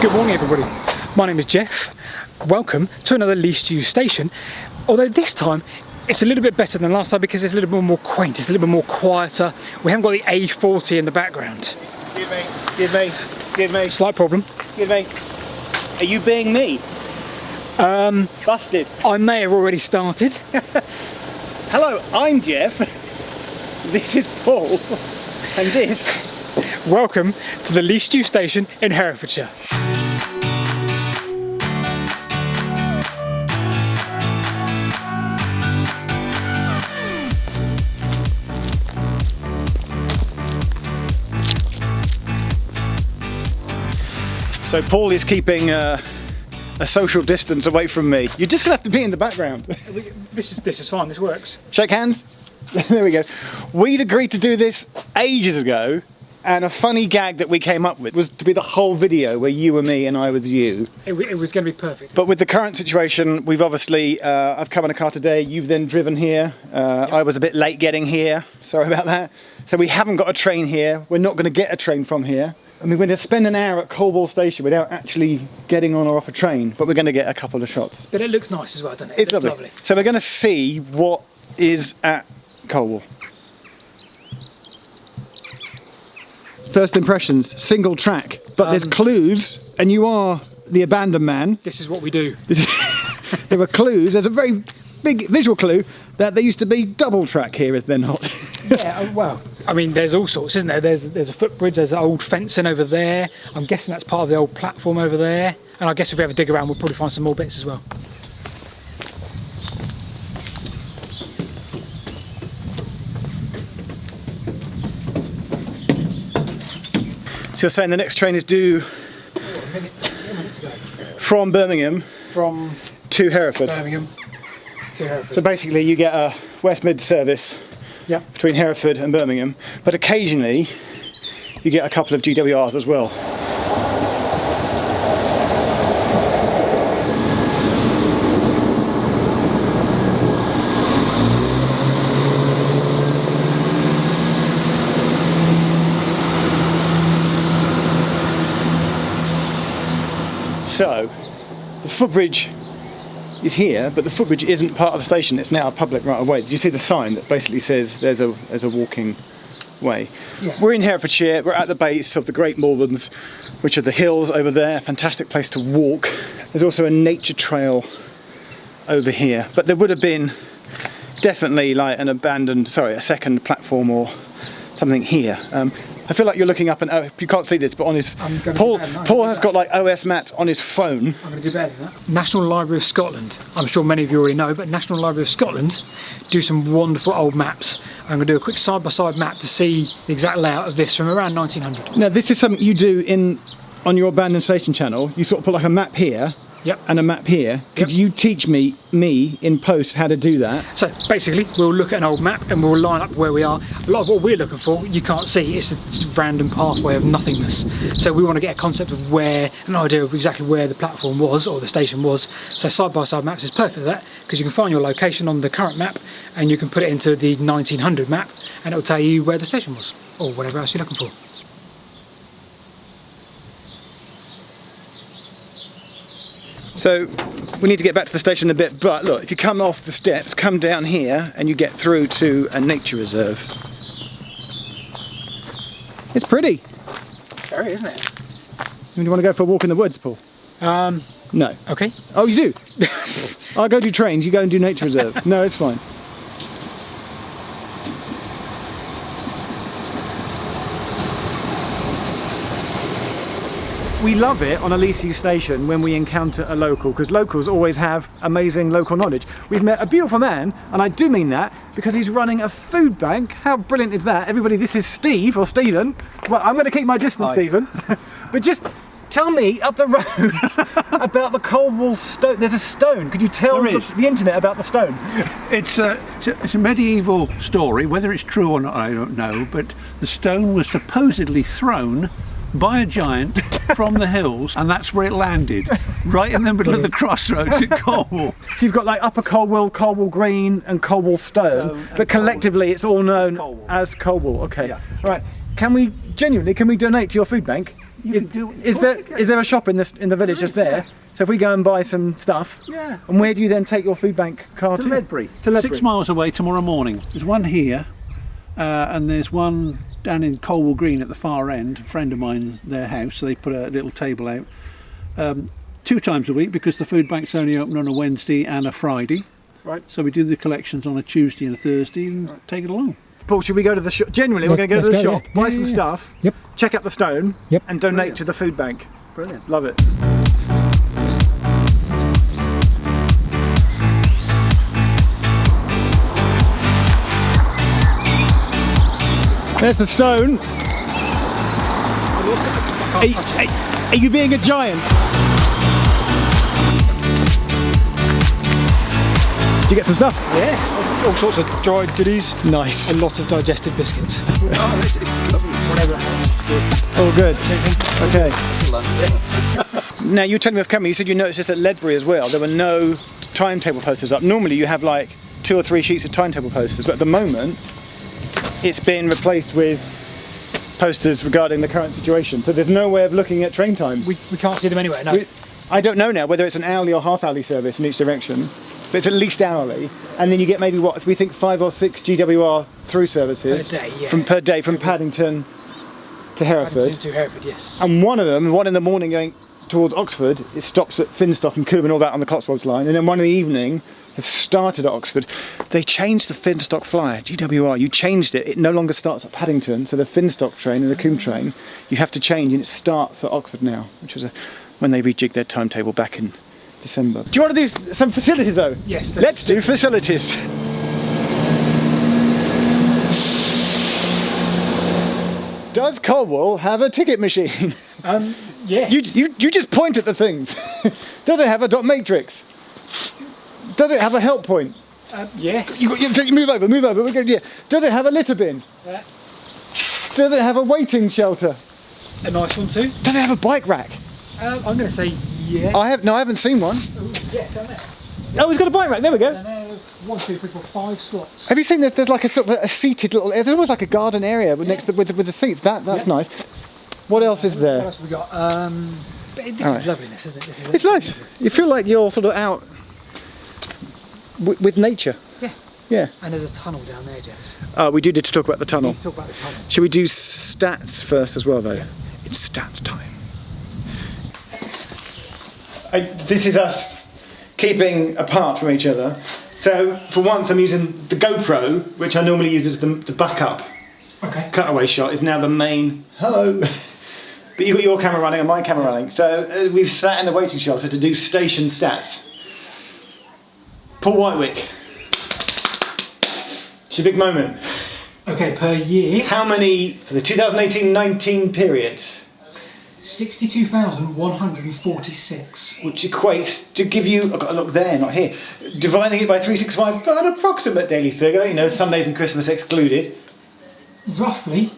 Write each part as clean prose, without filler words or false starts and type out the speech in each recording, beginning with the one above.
Good morning everybody, my name is Jeff. Welcome to another least used station, although this time it's a little bit better than last time because it's a little bit more quaint, it's a little bit more quieter. We haven't got the A40 in the background. Excuse me. Slight problem. Excuse me. Are you being me? Busted. I may have already started. Hello, I'm Jeff. This is Paul. And this... Welcome to the least used station in Herefordshire. So Paul is keeping a social distance away from me. You're just gonna have to be in the background. This is fine, this works. Shake hands. There we go. We'd agreed to do this ages ago, and a funny gag that we came up with was to be the whole video where you were me and I was you. It was going to be perfect. But with the current situation, we've obviously, I've come in a car today, you've then driven here. Yep. I was a bit late getting here, sorry about that. So we haven't got a train here, we're not going to get a train from here. I mean, we're going to spend an hour at Colwall Station without actually getting on or off a train, but we're going to get a couple of shots. But it looks nice as well, doesn't it? It's lovely. So we're going to see what is at Colwall. First impressions, single track, but there's clues, and you are the abandoned man. This is what we do. There are clues, there's a very big visual clue that there used to be double track here, is there not? Yeah, well, I mean, there's all sorts, isn't there? There's a footbridge, there's an old fencing over there. I'm guessing that's part of the old platform over there. And I guess if we ever dig around, we'll probably find some more bits as well. So you're saying the next train is due A minute to go. from Birmingham From to Hereford. Birmingham to Hereford. So basically you get a West Mid service Yep. between Hereford and Birmingham, but occasionally you get a couple of GWRs as well. So, the footbridge is here, but the footbridge isn't part of the station, it's now a public right of way. Did you see the sign that basically says there's a walking way? Yeah. We're in Herefordshire, we're at the base of the Great Moorlands, which are the hills over there, fantastic place to walk. There's also a nature trail over here, but there would have been definitely like a second platform or something here. I feel like you're looking up you can't see this, but on his Paul has got like OS maps on his phone. I'm going to do better than that. National Library of Scotland. I'm sure many of you already know, but National Library of Scotland do some wonderful old maps. I'm going to do a quick side-by-side map to see the exact layout of this from around 1900. Now this is something you do on your abandoned station channel. You sort of put like a map here. Yep. And a map here. Could you teach me in post how to do that? So basically we'll look at an old map and we'll line up where we are. A lot of what we're looking for you can't see, it's a random pathway of nothingness. So we want to get a concept of an idea of exactly where the platform was or the station was. So side by side maps is perfect for that because you can find your location on the current map and you can put it into the 1900 map and it'll tell you where the station was or whatever else you're looking for. So we need to get back to the station in a bit, but look, if you come off the steps, come down here and you get through to a nature reserve. It's pretty. Very, isn't it? Do you want to go for a walk in the woods, Paul? No. Okay. Oh, you do? I'll go do trains, you go and do nature reserve. No, it's fine. We love it on a least used station when we encounter a local, because locals always have amazing local knowledge. We've met a beautiful man, and I do mean that, because he's running a food bank. How brilliant is that? Everybody, this is Steve, or Stephen. Well, I'm going to keep my distance, Stephen. But just tell me, up the road, about the Colwall stone. There's a stone. Could you tell the internet about the stone? It's a medieval story. Whether it's true or not, I don't know, but the stone was supposedly thrown by a giant from the hills, and that's where it landed, right in the middle of the crossroads at Colwall. So you've got like Upper Colwall, Colwall Green and Colwall Stone, but collectively it's all known as Colwall. Okay, yeah. Right. Can we donate to your food bank? Is there a shop in the village just there? Yeah. So if we go and buy some stuff, Yeah. and where do you then take your food bank car to? To Ledbury. To Ledbury. 6 miles away tomorrow morning. There's one here, and there's one down in Colwell Green at the far end. A friend of mine, their house, so they put a little table out. 2 times a week because the food bank's only open on a Wednesday and a Friday. Right. So we do the collections on a Tuesday and a Thursday and take it along. Paul, should we go to the shop? Genuinely, we're going to go to the Let's go, shop, yeah. buy Yeah, some yeah. stuff, Yep. check out the stone, Yep. and donate Brilliant. to the food bank. Brilliant. Love it. There's the stone. Are you being a giant? Did you get some stuff? Yeah, all sorts of dried goodies, Nice. a lot of digestive biscuits. Whatever. All good. Okay. Now you were telling me off camera, you said you noticed this at Ledbury as well. There were no timetable posters up. Normally you have like 2 or 3 sheets of timetable posters, but at the moment it's been replaced with posters regarding the current situation. So there's no way of looking at train times. We can't see them anywhere, no. I don't know now whether it's an hourly or half hourly service in each direction, but it's at least hourly. And then you get maybe what, we think 5 or 6 GWR through services Per day, yeah. per day from Paddington to Hereford. To Hereford, yes. And one of them, the one in the morning going towards Oxford, it stops at Finstock and Coombe and all that on the Cotswolds line. And then one in the evening has started at Oxford. They changed the Finstock flyer, GWR, you changed it. It no longer starts at Paddington, so the Finstock train and the Coombe train, you have to change and it starts at Oxford now, which was when they rejigged their timetable back in December. Do you want to do some facilities though? Yes. Let's do facilities. Does Colwell have a ticket machine? Yes. You just point at the things. Does it have a dot matrix? Does it have a help point? Yes. You move over. We're going, yeah. Does it have a litter bin? Yeah. Does it have a waiting shelter? A nice one too. Does it have a bike rack? I'm going to say yes. I haven't seen one. Oh, yes, down there. Oh, he's got a bike rack. There we go. Down there, 1, 2, 3, 4, 5 slots. Have you seen this? There's like a sort of a seated little. There's almost like a garden area next to, with the seats. That's nice. What else is What there? else have we got? But this Alright. is loveliness, isn't it? This is It's nice. You feel like you're sort of out with nature. Yeah. Yeah. And there's a tunnel down there, Jeff. We do need to talk about the We tunnel. need to talk about the tunnel. Should we do stats first as well, though? It's stats time. This is us keeping apart from each other. So for once, I'm using the GoPro, which I normally use as the backup Okay. cutaway shot, is now the main. Hello. But you've got your camera running and my camera running. So we've sat in the waiting shelter to do station stats. Paul Whitewick. It's your big moment. Okay, per year, How many for the 2018-19 period? 62,146. Which equates to give you, I've got to look there, not here, dividing it by 365 for an approximate daily figure, you know, Sundays and Christmas excluded. Roughly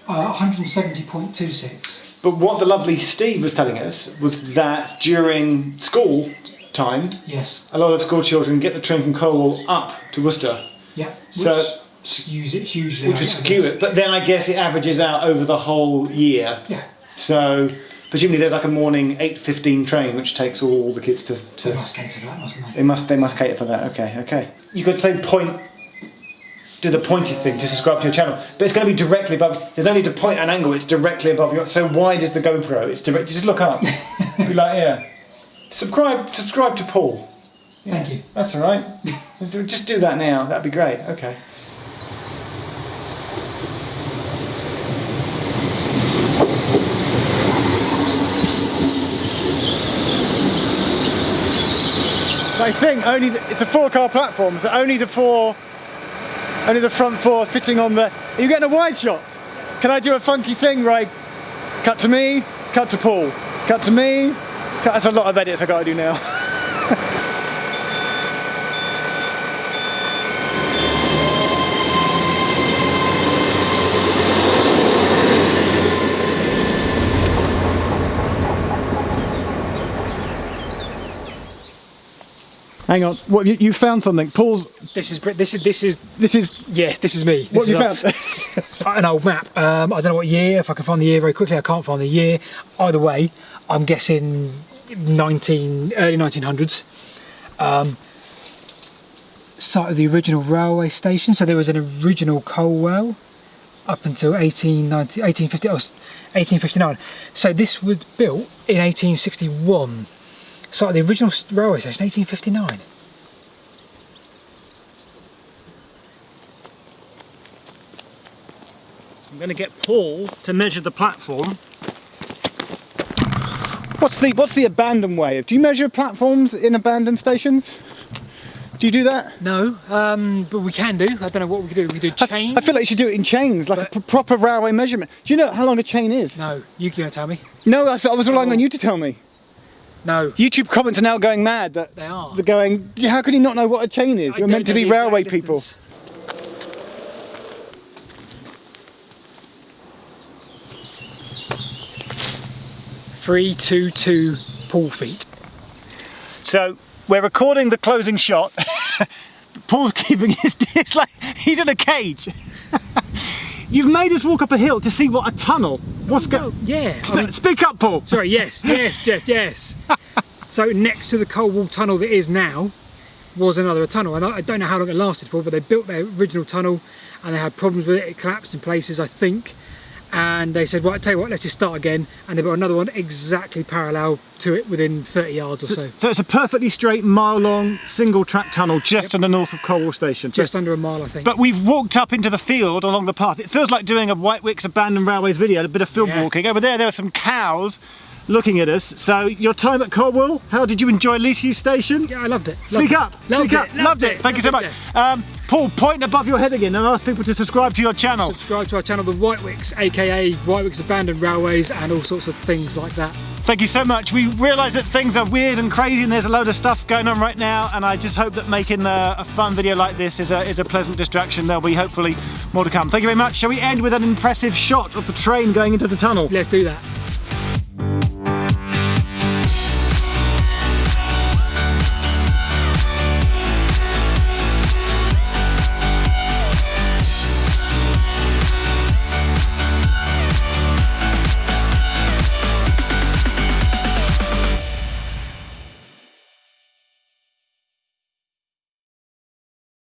170.26. But what the lovely Steve was telling us was that during school time, Yes. a lot of school children get the train from Colwell up to Worcester, Yeah. So- Which skews it hugely. which would skew it. But then I guess it averages out over the whole year. Yeah. So presumably there's like a morning 8:15 train which takes all the kids They to must cater that, mustn't they? They must cater for that. Okay. You could say do the pointed thing to subscribe to your channel, but it's going to be directly above. There's no need to point an angle. It's directly above your. So wide is the GoPro? It's direct. Just look up. Be like, yeah. Subscribe to Paul. Thank you. That's all right. Just do that now. That'd be great. Okay. I think it's a 4-car platform, so only the front 4 fitting on the. Are you getting a wide shot? Can I do a funky thing, right? Cut to me, cut to Paul, cut to me. That's a lot of edits I got to do now. Hang on, what you found something? Paul's. This is This is. yeah, this is me. What This have you is us. found? An old map. I don't know what year. If I can find the year very quickly, I can't find the year. Either way, I'm guessing early 1900s. Site of the original railway station. So there was an original coal well up until 1859. So this was built in 1861. Site of the original railway station, 1859. I'm going to get Paul to measure the platform. What's the abandoned way? Do you measure platforms in abandoned stations? Do you do that? No, but we can do. I don't know what we can do. We do chains. I feel like you should do it in chains, like a proper railway measurement. Do you know how long a chain is? No, you can tell me. No, I was relying on you to tell me. No. YouTube comments are now going mad that They are. they're going, how can you not know what a chain is? You're meant to be railway people. 322 Paul feet. So we're recording the closing shot. Paul's keeping it's like he's in a cage. You've made us walk up a hill to see what a tunnel. What's going? Yeah. Speak up, Paul. Sorry. Yes, Jeff. Yes. So next to the coal wall tunnel that is now was another tunnel, and I don't know how long it lasted for, but they built their original tunnel and they had problems with it. It collapsed in places, I think. And they said, right, tell you what, let's just start again. And they built another one exactly parallel to it within 30 yards or so. So it's a perfectly straight, mile-long, single-track tunnel just to the north of Colwell Station. Just under a mile, I think. But we've walked up into the field along the path. It feels like doing a White Wicks Abandoned Railways video, a bit of field walking. Over there are some cows looking at us. So your time at Colwell, how did you enjoy Lisieux Station? Yeah, I loved it. Speak up. Loved it. Thank you so much. Paul, point above your head again and ask people to subscribe to your channel. Subscribe to our channel, The White Wicks, aka White Wicks Abandoned Railways, and all sorts of things like that. Thank you so much. We realise that things are weird and crazy and there's a load of stuff going on right now, and I just hope that making a fun video like this is a pleasant distraction. There'll be hopefully more to come. Thank you very much. Shall we end with an impressive shot of the train going into the tunnel? Let's do that.